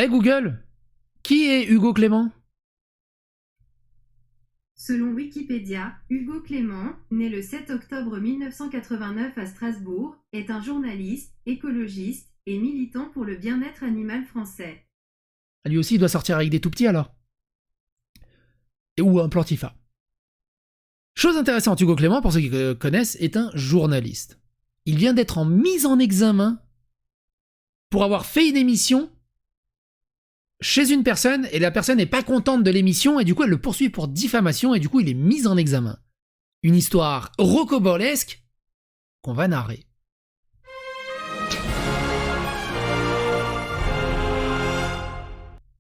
Hey Google, qui est Hugo Clément? Selon Wikipédia, Hugo Clément, né le 7 octobre 1989 à Strasbourg, est un journaliste, écologiste et militant pour le bien-être animal français. Lui aussi, il doit sortir avec des tout petits alors. Ou un plantifa. Chose intéressante, Hugo Clément, pour ceux qui connaissent, est un journaliste. Il vient d'être mis en examen pour avoir fait une émission chez une personne, et la personne n'est pas contente de l'émission, et du coup elle le poursuit pour diffamation, et du coup il est mis en examen. Une histoire rocambolesque qu'on va narrer.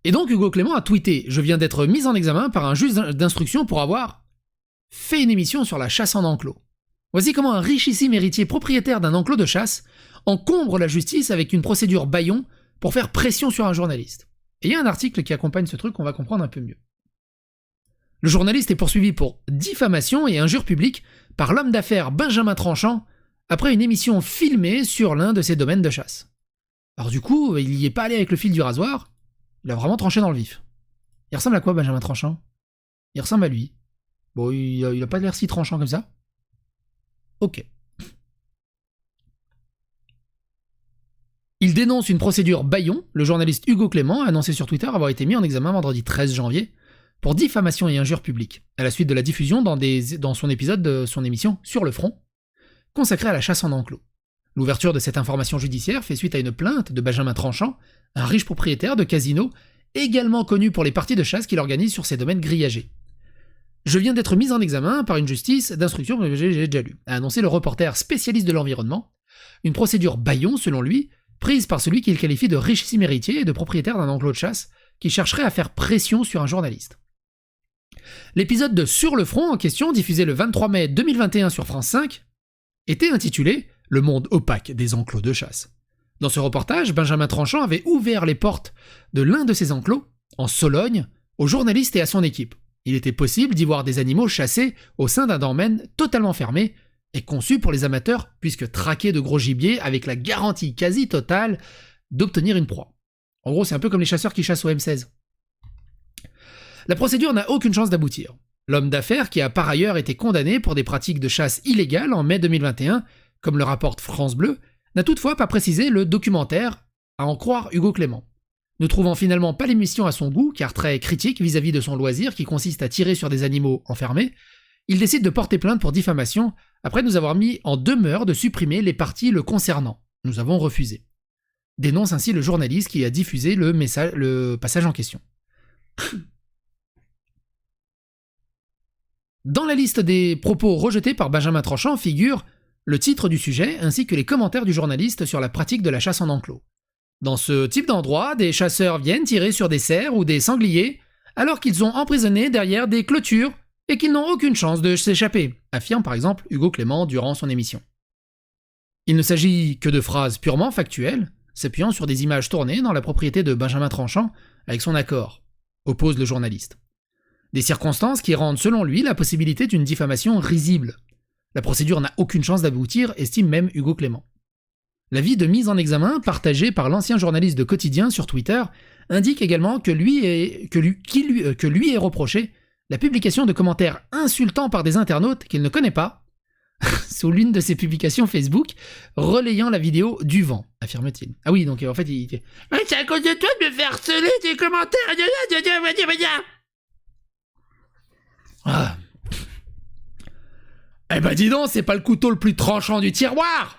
Et donc Hugo Clément a tweeté « Je viens d'être mis en examen par un juge d'instruction pour avoir fait une émission sur la chasse en enclos. Voici comment un richissime héritier propriétaire d'un enclos de chasse encombre la justice avec une procédure bâillon pour faire pression sur un journaliste. » Et il y a un article qui accompagne ce truc qu'on va comprendre un peu mieux. Le journaliste est poursuivi pour diffamation et injure publique par l'homme d'affaires Benjamin Tranchant après une émission filmée sur l'un de ses domaines de chasse. Alors du coup, il n'y est pas allé avec le fil du rasoir, il a vraiment tranché dans le vif. Il ressemble à quoi Benjamin Tranchant? Il ressemble à lui. Bon, il a pas l'air si tranchant comme ça. Ok. Il dénonce une procédure bâillon. Le journaliste Hugo Clément a annoncé sur Twitter avoir été mis en examen vendredi 13 janvier pour diffamation et injure publique, à la suite de la diffusion dans son épisode de son émission Sur le front, consacré à la chasse en enclos. L'ouverture de cette information judiciaire fait suite à une plainte de Benjamin Tranchant, un riche propriétaire de casino, également connu pour les parties de chasse qu'il organise sur ses domaines grillagés. Je viens d'être mis en examen par une justice d'instruction, j'ai déjà lu, a annoncé le reporter spécialiste de l'environnement, une procédure bâillon selon lui, prise par celui qu'il qualifie de richissime héritier et de propriétaire d'un enclos de chasse qui chercherait à faire pression sur un journaliste. L'épisode de Sur le front en question, diffusé le 23 mai 2021 sur France 5, était intitulé « Le monde opaque des enclos de chasse ». Dans ce reportage, Benjamin Tranchant avait ouvert les portes de l'un de ces enclos, en Sologne, aux journalistes et à son équipe. Il était possible d'y voir des animaux chassés au sein d'un domaine totalement fermé et conçu pour les amateurs, puisque traqué de gros gibier avec la garantie quasi totale d'obtenir une proie. En gros, c'est un peu comme les chasseurs qui chassent au M16. La procédure n'a aucune chance d'aboutir. L'homme d'affaires, qui a par ailleurs été condamné pour des pratiques de chasse illégales en mai 2021, comme le rapporte France Bleu, n'a toutefois pas précisé le documentaire, à en croire Hugo Clément. Ne trouvant finalement pas l'émission à son goût, car très critique vis-à-vis de son loisir qui consiste à tirer sur des animaux enfermés, il décide de porter plainte pour diffamation après nous avoir mis en demeure de supprimer les parties le concernant. Nous avons refusé. Dénonce ainsi le journaliste qui a diffusé le passage en question. Dans la liste des propos rejetés par Benjamin Tranchant figure le titre du sujet ainsi que les commentaires du journaliste sur la pratique de la chasse en enclos. Dans ce type d'endroit, des chasseurs viennent tirer sur des cerfs ou des sangliers alors qu'ils ont emprisonnés derrière des clôtures et qu'ils n'ont aucune chance de s'échapper, affirme par exemple Hugo Clément durant son émission. Il ne s'agit que de phrases purement factuelles, s'appuyant sur des images tournées dans la propriété de Benjamin Tranchant avec son accord, oppose le journaliste. Des circonstances qui rendent selon lui la possibilité d'une diffamation risible. La procédure n'a aucune chance d'aboutir, estime même Hugo Clément. L'avis de mise en examen, partagé par l'ancien journaliste de Quotidien sur Twitter, indique également que lui est reproché la publication de commentaires insultants par des internautes qu'il ne connaît pas, sous l'une de ses publications Facebook, relayant la vidéo du vent, affirme-t-il. Ah oui, donc en fait, il dit « C'est à cause de toi de me faire harceler des commentaires. » Ah. Eh ben dis donc, c'est pas le couteau le plus tranchant du tiroir.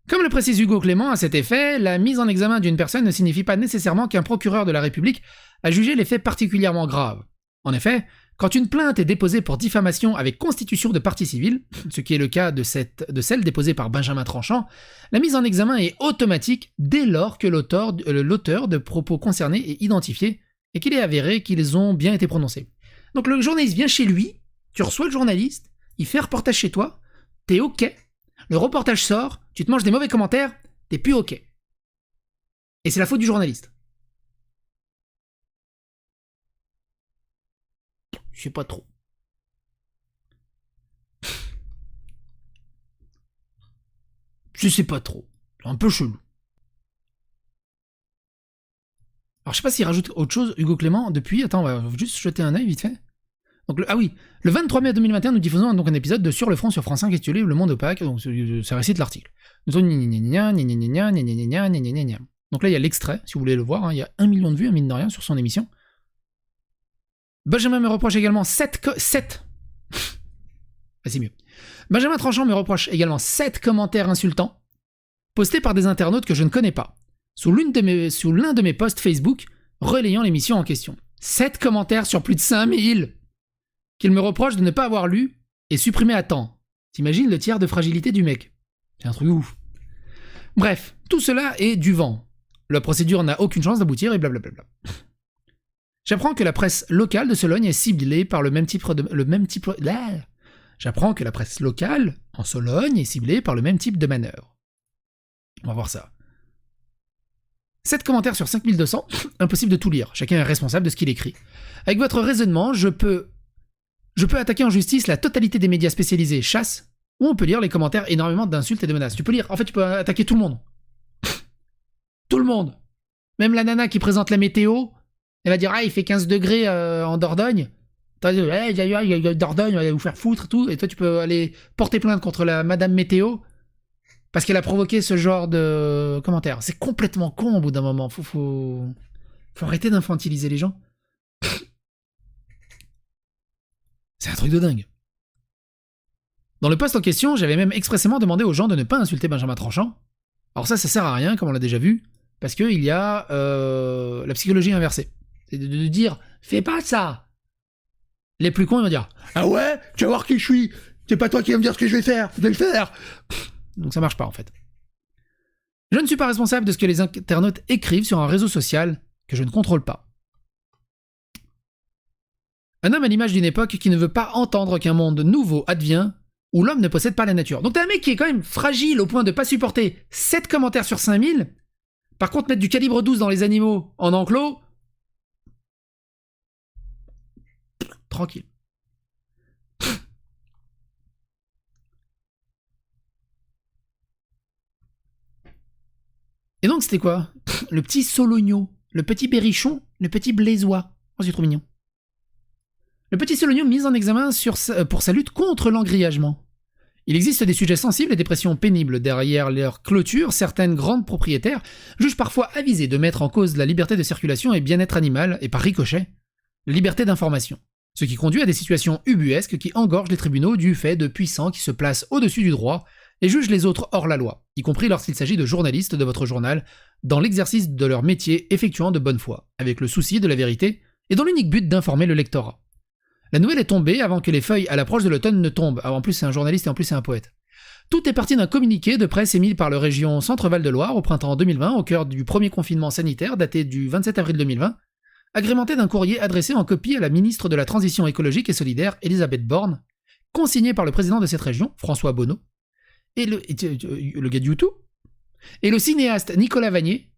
Comme le précise Hugo Clément à cet effet, la mise en examen d'une personne ne signifie pas nécessairement qu'un procureur de la République a jugé les faits particulièrement graves. En effet, quand une plainte est déposée pour diffamation avec constitution de partie civile, ce qui est le cas de celle déposée par Benjamin Tranchant, la mise en examen est automatique dès lors que l'auteur de propos concernés est identifié et qu'il est avéré qu'ils ont bien été prononcés. Donc le journaliste vient chez lui, tu reçois le journaliste, il fait un reportage chez toi, t'es ok, le reportage sort, tu te manges des mauvais commentaires, t'es plus ok. Et c'est la faute du journaliste. Je sais pas trop. Je sais pas trop. C'est un peu chelou. Alors je sais pas s'il rajoute autre chose, Hugo Clément, depuis, attends, on va juste jeter un œil vite fait. Donc le 23 mai 2021, nous diffusons donc un épisode de Sur le front sur France 5 intitulé Le Monde opaque, donc ça récite l'article. Donc là il y a l'extrait, si vous voulez le voir, il y a 1 million de vues, mine de rien, sur son émission. Benjamin me reproche également 7 c'est mieux. Benjamin Tranchant me reproche également 7 commentaires insultants, postés par des internautes que je ne connais pas, sous l'un de mes posts Facebook relayant l'émission en question. 7 commentaires sur plus de 5000 qu'il me reproche de ne pas avoir lu et supprimé à temps. T'imagines le tiers de fragilité du mec? C'est un truc ouf. Bref, tout cela est du vent. La procédure n'a aucune chance d'aboutir et blablabla. J'apprends que la presse locale de Sologne est ciblée par le même type J'apprends que la presse locale en Sologne est ciblée par le même type de manœuvre. On va voir ça. 7 commentaires sur 5200, impossible de tout lire. Chacun est responsable de ce qu'il écrit. Avec votre raisonnement, je peux attaquer en justice la totalité des médias spécialisés chasse, ou on peut lire les commentaires énormément d'insultes et de menaces. Tu peux attaquer tout le monde. Tout le monde. Même la nana qui présente la météo, elle va dire « Ah, il fait 15 degrés en Dordogne ». Il y a Dordogne, on va vous faire foutre et tout. Et toi, tu peux aller porter plainte contre la madame météo parce qu'elle a provoqué ce genre de commentaires. C'est complètement con au bout d'un moment. Faut arrêter d'infantiliser les gens. C'est un truc de dingue. Dans le post en question, j'avais même expressément demandé aux gens de ne pas insulter Benjamin Tranchant. Alors ça sert à rien, comme on l'a déjà vu, parce qu'il y a la psychologie inversée. C'est de dire « Fais pas ça !» Les plus cons, ils vont dire « Ah ouais, tu vas voir qui je suis. C'est pas toi qui vas me dire ce que je vais faire. Je vais le faire. » Donc ça marche pas, en fait. Je ne suis pas responsable de ce que les internautes écrivent sur un réseau social que je ne contrôle pas. Un homme à l'image d'une époque qui ne veut pas entendre qu'un monde nouveau advient où l'homme ne possède pas la nature. Donc t'as un mec qui est quand même fragile au point de pas supporter 7 commentaires sur 5000. Par contre, mettre du calibre 12 dans les animaux en enclos... Tranquille. Et donc c'était quoi? Le petit Sologno, le petit Berrichon, le petit Blaisois. Oh, c'est trop mignon. Le petit Sologno mis en examen pour sa lutte contre l'engrillagement. Il existe des sujets sensibles et des pressions pénibles. Derrière leur clôture, certaines grandes propriétaires jugent parfois avisées de mettre en cause la liberté de circulation et bien-être animal, et par ricochet, la liberté d'information. Ce qui conduit à des situations ubuesques qui engorgent les tribunaux du fait de puissants qui se placent au-dessus du droit et jugent les autres hors la loi, y compris lorsqu'il s'agit de journalistes de votre journal, dans l'exercice de leur métier effectuant de bonne foi, avec le souci de la vérité et dans l'unique but d'informer le lectorat. La nouvelle est tombée avant que les feuilles à l'approche de l'automne ne tombent. En plus, c'est un journaliste et en plus, c'est un poète. Tout est parti d'un communiqué de presse émis par la région Centre-Val de Loire au printemps 2020, au cœur du premier confinement sanitaire daté du 27 avril 2020, agrémenté d'un courrier adressé en copie à la ministre de la Transition écologique et solidaire, Elisabeth Borne, consigné par le président de cette région, François Bonneau, et le gars de YouTube, et le cinéaste Nicolas Vanier.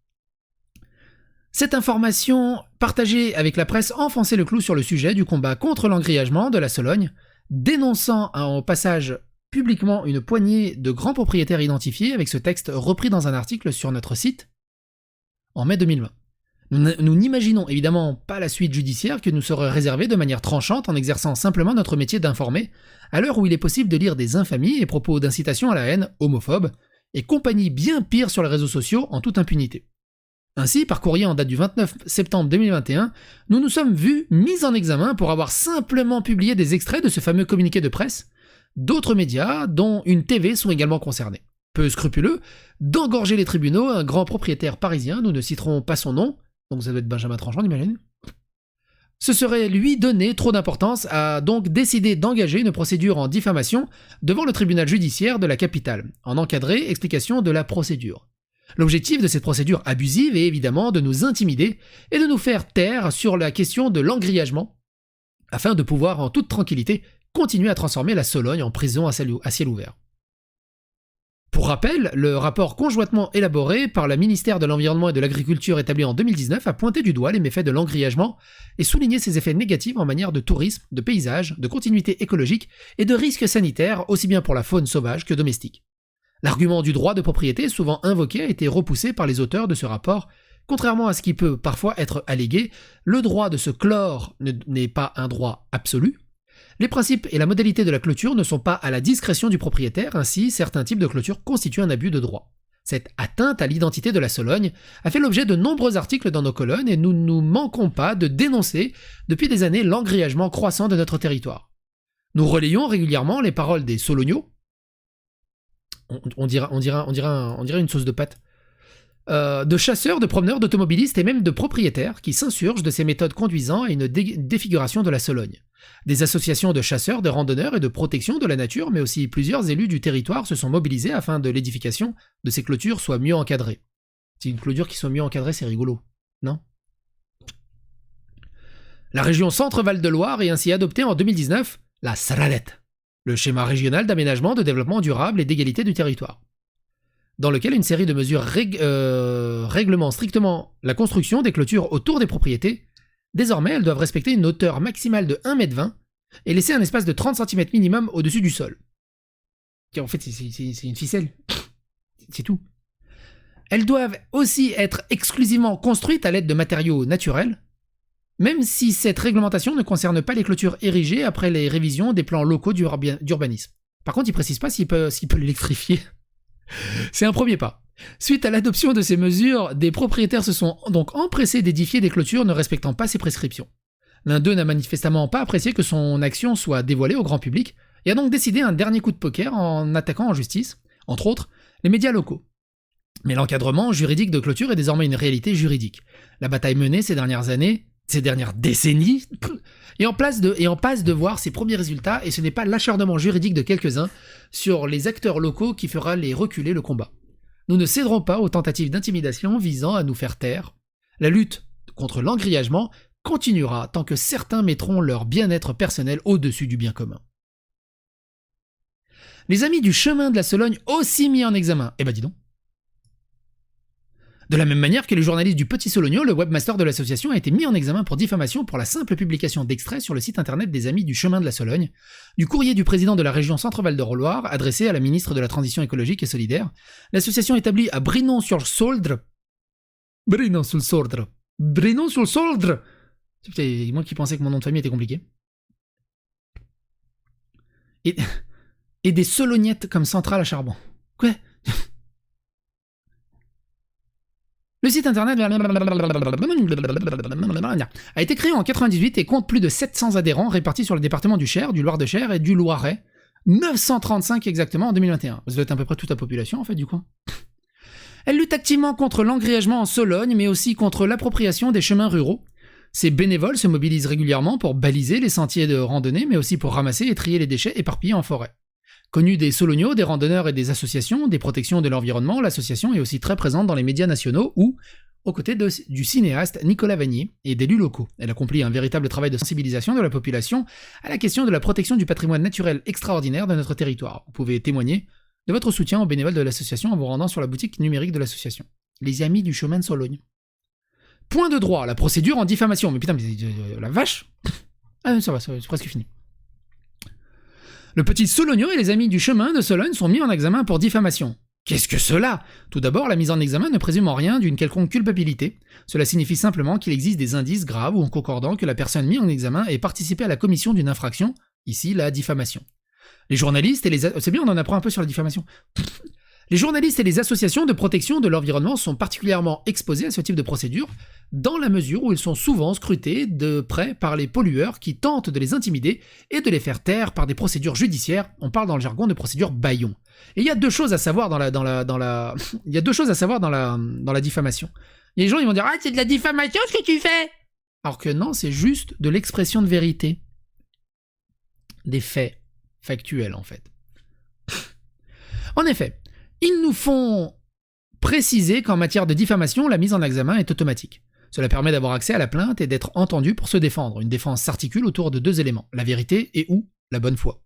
Cette information partagée avec la presse enfonçait le clou sur le sujet du combat contre l'engrillagement de la Sologne, dénonçant au passage publiquement une poignée de grands propriétaires identifiés avec ce texte repris dans un article sur notre site en mai 2020. Nous n'imaginons évidemment pas la suite judiciaire que nous serait réservée de manière tranchante en exerçant simplement notre métier d'informer, à l'heure où il est possible de lire des infamies et propos d'incitation à la haine, homophobes, et compagnie bien pire sur les réseaux sociaux en toute impunité. Ainsi, par courrier en date du 29 septembre 2021, nous nous sommes vus mis en examen pour avoir simplement publié des extraits de ce fameux communiqué de presse. D'autres médias, dont une TV, sont également concernés. Peu scrupuleux d'engorger les tribunaux, un grand propriétaire parisien, nous ne citerons pas son nom, donc ça doit être Benjamin Tranchant, j'imagine. Ce serait lui donner trop d'importance, a donc décidé d'engager une procédure en diffamation devant le tribunal judiciaire de la capitale, en encadré explication de la procédure. L'objectif de cette procédure abusive est évidemment de nous intimider et de nous faire taire sur la question de l'engrillagement, afin de pouvoir en toute tranquillité continuer à transformer la Sologne en prison à ciel ouvert. Pour rappel, le rapport conjointement élaboré par le ministère de l'Environnement et de l'Agriculture établi en 2019 a pointé du doigt les méfaits de l'engrillagement et souligné ses effets négatifs en matière de tourisme, de paysage, de continuité écologique et de risques sanitaires aussi bien pour la faune sauvage que domestique. L'argument du droit de propriété souvent invoqué a été repoussé par les auteurs de ce rapport Contrairement à ce qui peut parfois être allégué, le droit de se clore n'est pas un droit absolu. Les principes et la modalité de la clôture ne sont pas à la discrétion du propriétaire, ainsi certains types de clôture constituent un abus de droit. Cette atteinte à l'identité de la Sologne a fait l'objet de nombreux articles dans nos colonnes et nous ne manquons pas de dénoncer depuis des années l'engrillagement croissant de notre territoire. Nous relayons régulièrement les paroles des Solognos, on dirait une sauce de pâte, de chasseurs, de promeneurs, d'automobilistes et même de propriétaires qui s'insurgent de ces méthodes conduisant à une défiguration de la Sologne. Des associations de chasseurs, de randonneurs et de protection de la nature, mais aussi plusieurs élus du territoire se sont mobilisés afin que l'édification de ces clôtures soit mieux encadrée. C'est une clôture qui soit mieux encadrée, c'est rigolo, non? La région Centre-Val de Loire est ainsi adoptée en 2019 la SRALET, le schéma régional d'aménagement, de développement durable et d'égalité du territoire, dans lequel une série de mesures réglementent strictement la construction des clôtures autour des propriétés. Désormais, elles doivent respecter une hauteur maximale de 1,20 m et laisser un espace de 30 cm minimum au-dessus du sol. En fait, c'est une ficelle. C'est tout. Elles doivent aussi être exclusivement construites à l'aide de matériaux naturels, même si cette réglementation ne concerne pas les clôtures érigées après les révisions des plans locaux d'urbanisme. Par contre, il ne précise pas s'il peut l'électrifier. C'est un premier pas. Suite à l'adoption de ces mesures, des propriétaires se sont donc empressés d'édifier des clôtures ne respectant pas ces prescriptions. L'un d'eux n'a manifestement pas apprécié que son action soit dévoilée au grand public et a donc décidé un dernier coup de poker en attaquant en justice, entre autres, les médias locaux. Mais l'encadrement juridique de clôture est désormais une réalité juridique. La bataille menée ces dernières décennies, est en passe de voir ses premiers résultats, et ce n'est pas l'acharnement juridique de quelques-uns sur les acteurs locaux qui fera les reculer le combat. Nous ne céderons pas aux tentatives d'intimidation visant à nous faire taire. La lutte contre l'engrillagement continuera tant que certains mettront leur bien-être personnel au-dessus du bien commun. Les amis du chemin de la Sologne aussi mis en examen. Eh ben dis donc. De la même manière que les journalistes du Petit Sologno, le webmaster de l'association a été mis en examen pour diffamation pour la simple publication d'extraits sur le site internet des Amis du Chemin de la Sologne, du courrier du président de la région Centre-Val de Loire adressé à la ministre de la Transition écologique et solidaire, l'association établie à Brinon-sur-Soldre. C'est moi qui pensais que mon nom de famille était compliqué. Et des solognettes comme centrale à charbon. Quoi? Le site internet a été créé en 1998 et compte plus de 700 adhérents répartis sur le département du Cher, du Loir-de-Cher et du Loiret. 935 exactement en 2021. Ça doit être à peu près toute la population en fait du coin. Elle lutte activement contre l'engrillagement en Sologne, mais aussi contre l'appropriation des chemins ruraux. Ces bénévoles se mobilisent régulièrement pour baliser les sentiers de randonnée, mais aussi pour ramasser et trier les déchets éparpillés en forêt. Connue des Solognos, des randonneurs et des associations, des protections de l'environnement, l'association est aussi très présente dans les médias nationaux ou aux côtés du cinéaste Nicolas Vanier et d'élus locaux. Elle accomplit un véritable travail de sensibilisation de la population à la question de la protection du patrimoine naturel extraordinaire de notre territoire. Vous pouvez témoigner de votre soutien aux bénévoles de l'association en vous rendant sur la boutique numérique de l'association. Les Amis du Chemin de Sologne. Point de droit, la procédure en diffamation. Mais putain, mais la vache. Ah ça va, c'est presque fini. Le Petit Sologno et les Amis du Chemin de Sologne sont mis en examen pour diffamation. Qu'est-ce que cela? Tout d'abord, la mise en examen ne présume en rien d'une quelconque culpabilité. Cela signifie simplement qu'il existe des indices graves ou concordants que la personne mise en examen ait participé à la commission d'une infraction, ici la diffamation. Les journalistes et les... C'est bien, on en apprend un peu sur la diffamation. Les journalistes et les associations de protection de l'environnement sont particulièrement exposés à ce type de procédure, dans la mesure où ils sont souvent scrutés de près par les pollueurs qui tentent de les intimider et de les faire taire par des procédures judiciaires. On parle dans le jargon de procédure bâillon. Et il y a deux choses à savoir dans la diffamation. Et les gens ils vont dire ah c'est de la diffamation ce que tu fais. Alors que non, c'est juste de l'expression de vérité, des faits factuels en fait. En effet. Ils nous font préciser qu'en matière de diffamation, la mise en examen est automatique. Cela permet d'avoir accès à la plainte et d'être entendu pour se défendre. Une défense s'articule autour de deux éléments, la vérité et ou la bonne foi.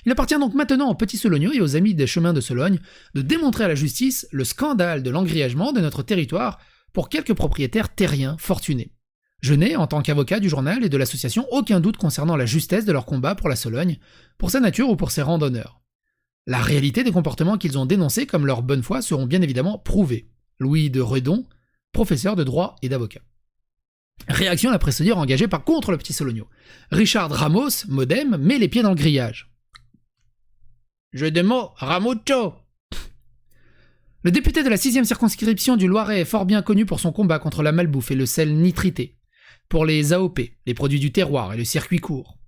Il appartient donc maintenant aux Petits Solognos et aux Amis des Chemins de Sologne de démontrer à la justice le scandale de l'engrillagement de notre territoire pour quelques propriétaires terriens fortunés. Je n'ai, en tant qu'avocat du journal et de l'association, aucun doute concernant la justesse de leur combat pour la Sologne, pour sa nature ou pour ses randonneurs. La réalité des comportements qu'ils ont dénoncés comme leur bonne foi seront bien évidemment prouvés. Louis de Redon, professeur de droit et d'avocat. Réaction à la presse engagée contre le petit Sologno. Richard Ramos, Modem, met les pieds dans le grillage. Jeu de mots, Ramucho. Le député de la 6e circonscription du Loiret est fort bien connu pour son combat contre la malbouffe et le sel nitrité, pour les AOP, les produits du terroir et le circuit court.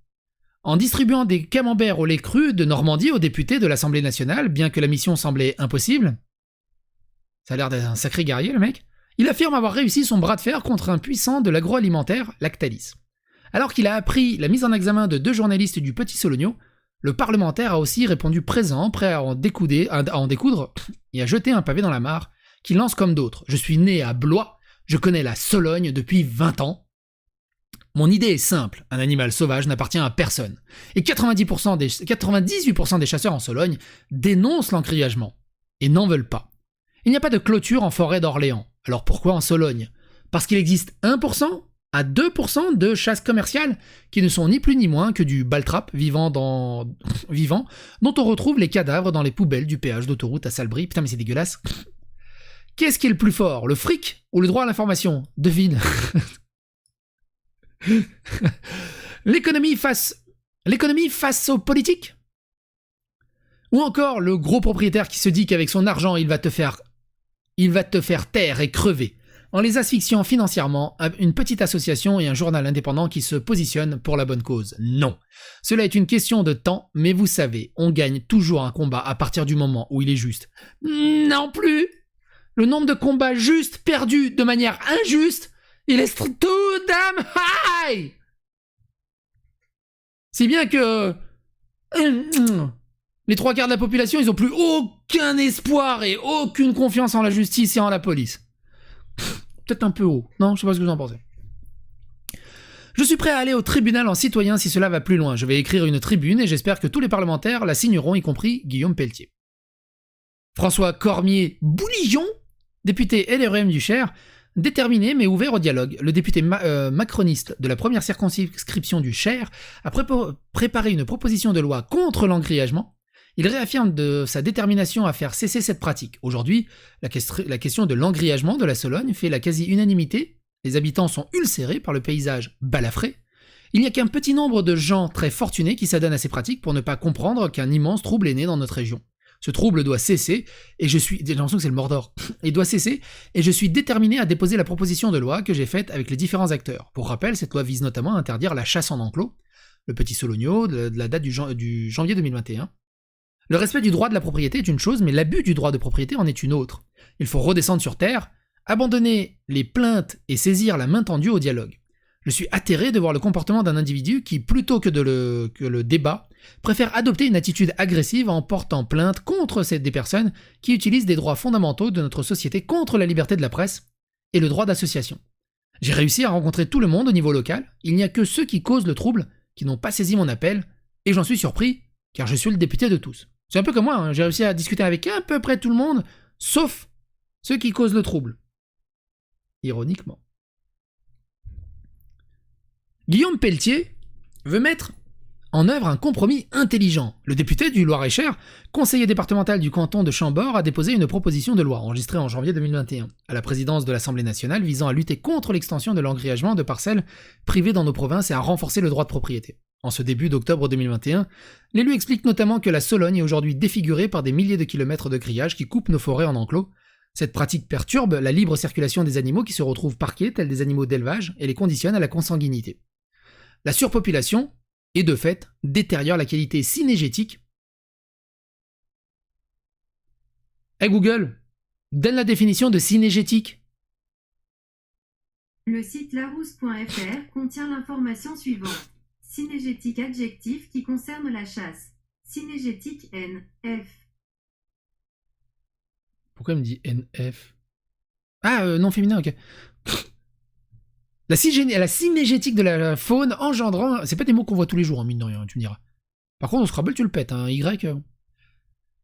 En distribuant des camemberts au lait cru de Normandie aux députés de l'Assemblée nationale, bien que la mission semblait impossible, ça a l'air d'être un sacré guerrier le mec, il affirme avoir réussi son bras de fer contre un puissant de l'agroalimentaire, Lactalis. Alors qu'il a appris la mise en examen de 2 journalistes du Petit Sologno, le parlementaire a aussi répondu présent, prêt à en découdre et à jeter un pavé dans la mare, qu'il lance comme d'autres. Je suis né à Blois, je connais la Sologne depuis 20 ans. Mon idée est simple, un animal sauvage n'appartient à personne. Et 98% des chasseurs en Sologne dénoncent l'encrillagement, et n'en veulent pas. Il n'y a pas de clôture en forêt d'Orléans. Alors pourquoi en Sologne ? Parce qu'il existe 1% à 2% de chasse commerciale qui ne sont ni plus ni moins que du baltrap vivant dont on retrouve les cadavres dans les poubelles du péage d'autoroute à Salbris. Putain mais c'est dégueulasse. Qu'est-ce qui est le plus fort ? Le fric ou le droit à l'information ? Devine. L'économie face aux politiques ? Ou encore le gros propriétaire qui se dit qu'avec son argent il va te faire taire et crever en les asphyxiant financièrement une petite association et un journal indépendant qui se positionnent pour la bonne cause. Non. Cela est une question de temps, mais vous savez, on gagne toujours un combat à partir du moment où il est juste. Non plus. Le nombre de combats justes perdus de manière injuste, il est too damn high. Si bien que les 3/4 de la population, ils ont plus aucun espoir et aucune confiance en la justice et en la police. Peut-être un peu haut. Non, je sais pas ce que vous en pensez. Je suis prêt à aller au tribunal en citoyen si cela va plus loin. Je vais écrire une tribune et j'espère que tous les parlementaires la signeront, y compris Guillaume Pelletier. François Cormier-Bouligeon, député LREM du Cher, déterminé mais ouvert au dialogue. Le député macroniste de la première circonscription du Cher a préparé une proposition de loi contre l'engrillagement. Il réaffirme de sa détermination à faire cesser cette pratique. Aujourd'hui, la question de l'engrillagement de la Sologne fait la quasi-unanimité. Les habitants sont ulcérés par le paysage balafré. Il n'y a qu'un petit nombre de gens très fortunés qui s'adonnent à ces pratiques pour ne pas comprendre qu'un immense trouble est né dans notre région. Ce trouble doit cesser, et j'ai l'impression que c'est le Mordor. Il doit cesser, et je suis déterminé à déposer la proposition de loi que j'ai faite avec les différents acteurs. Pour rappel, cette loi vise notamment à interdire la chasse en enclos, le Petit Sologno, de la date du janvier 2021. Le respect du droit de la propriété est une chose, mais l'abus du droit de propriété en est une autre. Il faut redescendre sur terre, abandonner les plaintes et saisir la main tendue au dialogue. Je suis atterré de voir le comportement d'un individu qui, plutôt que le débat, préfère adopter une attitude agressive en portant plainte contre des personnes qui utilisent des droits fondamentaux de notre société contre la liberté de la presse et le droit d'association. J'ai réussi à rencontrer tout le monde au niveau local, il n'y a que ceux qui causent le trouble qui n'ont pas saisi mon appel, et j'en suis surpris, car je suis le député de tous. C'est un peu comme moi, hein. J'ai réussi à discuter avec à peu près tout le monde, sauf ceux qui causent le trouble. Ironiquement. Guillaume Pelletier veut mettre en œuvre un compromis intelligent. Le député du Loir-et-Cher, conseiller départemental du canton de Chambord, a déposé une proposition de loi enregistrée en janvier 2021 à la présidence de l'Assemblée nationale visant à lutter contre l'extension de l'engrillagement de parcelles privées dans nos provinces et à renforcer le droit de propriété. En ce début d'octobre 2021, l'élu explique notamment que la Sologne est aujourd'hui défigurée par des milliers de kilomètres de grillage qui coupent nos forêts en enclos. Cette pratique perturbe la libre circulation des animaux qui se retrouvent parqués tels des animaux d'élevage et les conditionne à la consanguinité. La surpopulation, et de fait, détériore la qualité synégétique. Hey Google, donne la définition de synégétique. Le site larousse.fr contient l'information suivante. Synégétique adjectif qui concerne la chasse. Synégétique NF. Pourquoi il me dit NF ? Ah, non féminin, ok. La synégétique de la faune engendrant... C'est pas des mots qu'on voit tous les jours, hein, mine de rien, tu me diras. Par contre, au Scrabble, tu le pètes, hein, Y...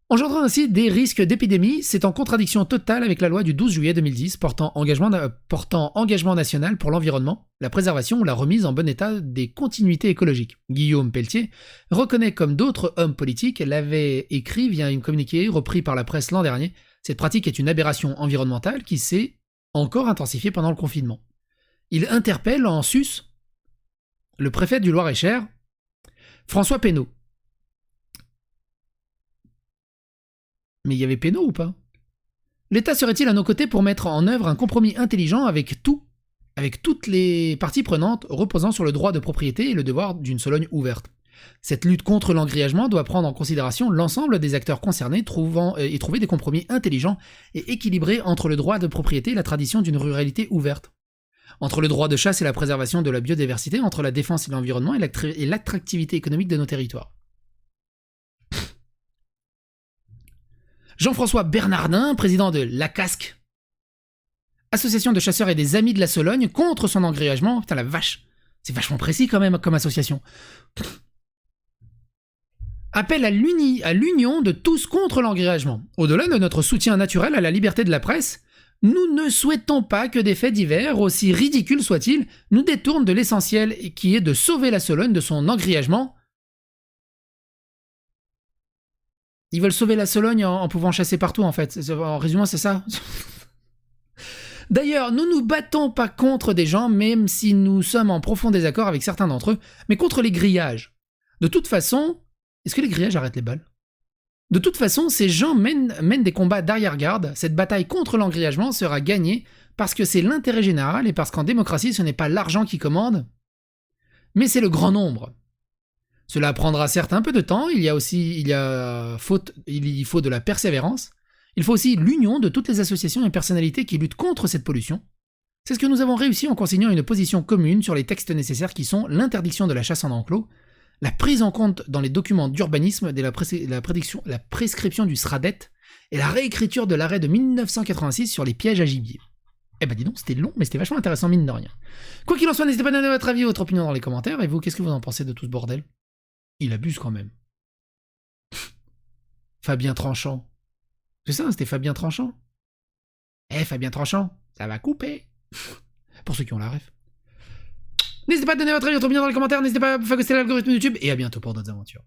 Engendrant ainsi des risques d'épidémie, c'est en contradiction totale avec la loi du 12 juillet 2010 portant engagement national pour l'environnement, la préservation ou la remise en bon état des continuités écologiques. Guillaume Pelletier reconnaît comme d'autres hommes politiques l'avait écrit via un communiqué repris par la presse l'an dernier. Cette pratique est une aberration environnementale qui s'est encore intensifié pendant le confinement. Il interpelle en sus le préfet du Loir-et-Cher, François Pénaud. Mais il y avait Pénaud ou pas? L'État serait-il à nos côtés pour mettre en œuvre un compromis intelligent avec toutes les parties prenantes reposant sur le droit de propriété et le devoir d'une Sologne ouverte? Cette lutte contre l'engrillagement doit prendre en considération l'ensemble des acteurs concernés et trouver des compromis intelligents et équilibrés entre le droit de propriété et la tradition d'une ruralité ouverte. Entre le droit de chasse et la préservation de la biodiversité, entre la défense et l'environnement et l'attractivité économique de nos territoires. Jean-François Bernardin, président de La Casque, association de chasseurs et des amis de la Sologne, contre son engrillagement. Putain la vache, c'est vachement précis quand même comme association. Appelle à l'union de tous contre l'engrillagement. Au-delà de notre soutien naturel à la liberté de la presse, nous ne souhaitons pas que des faits divers, aussi ridicules soient-ils, nous détournent de l'essentiel qui est de sauver la Sologne de son engrillagement. Ils veulent sauver la Sologne en pouvant chasser partout en fait. En résumé, c'est ça. D'ailleurs, nous nous battons pas contre des gens, même si nous sommes en profond désaccord avec certains d'entre eux, mais contre les grillages. De toute façon, est-ce que les grillages arrêtent les balles? De toute façon, ces gens mènent des combats d'arrière-garde. Cette bataille contre l'engrillagement sera gagnée parce que c'est l'intérêt général et parce qu'en démocratie, ce n'est pas l'argent qui commande, mais c'est le grand nombre. Cela prendra certes un peu de temps, il faut de la persévérance, il faut aussi l'union de toutes les associations et personnalités qui luttent contre cette pollution. C'est ce que nous avons réussi en consignant une position commune sur les textes nécessaires qui sont l'interdiction de la chasse en enclos, la prise en compte dans les documents d'urbanisme de la prescription du SRADET et la réécriture de l'arrêt de 1986 sur les pièges à gibier. Eh ben dis donc, c'était long, mais c'était vachement intéressant mine de rien. Quoi qu'il en soit, n'hésitez pas à donner votre avis et votre opinion dans les commentaires, et vous, qu'est-ce que vous en pensez de tout ce bordel? Il abuse quand même. Fabien Tranchant. C'est ça, c'était Fabien Tranchant. Fabien Tranchant, ça va couper. Pour ceux qui ont la ref. N'hésitez pas à donner votre avis, votre opinion dans les commentaires, n'hésitez pas à phagocyter l'algorithme YouTube, et à bientôt pour d'autres aventures.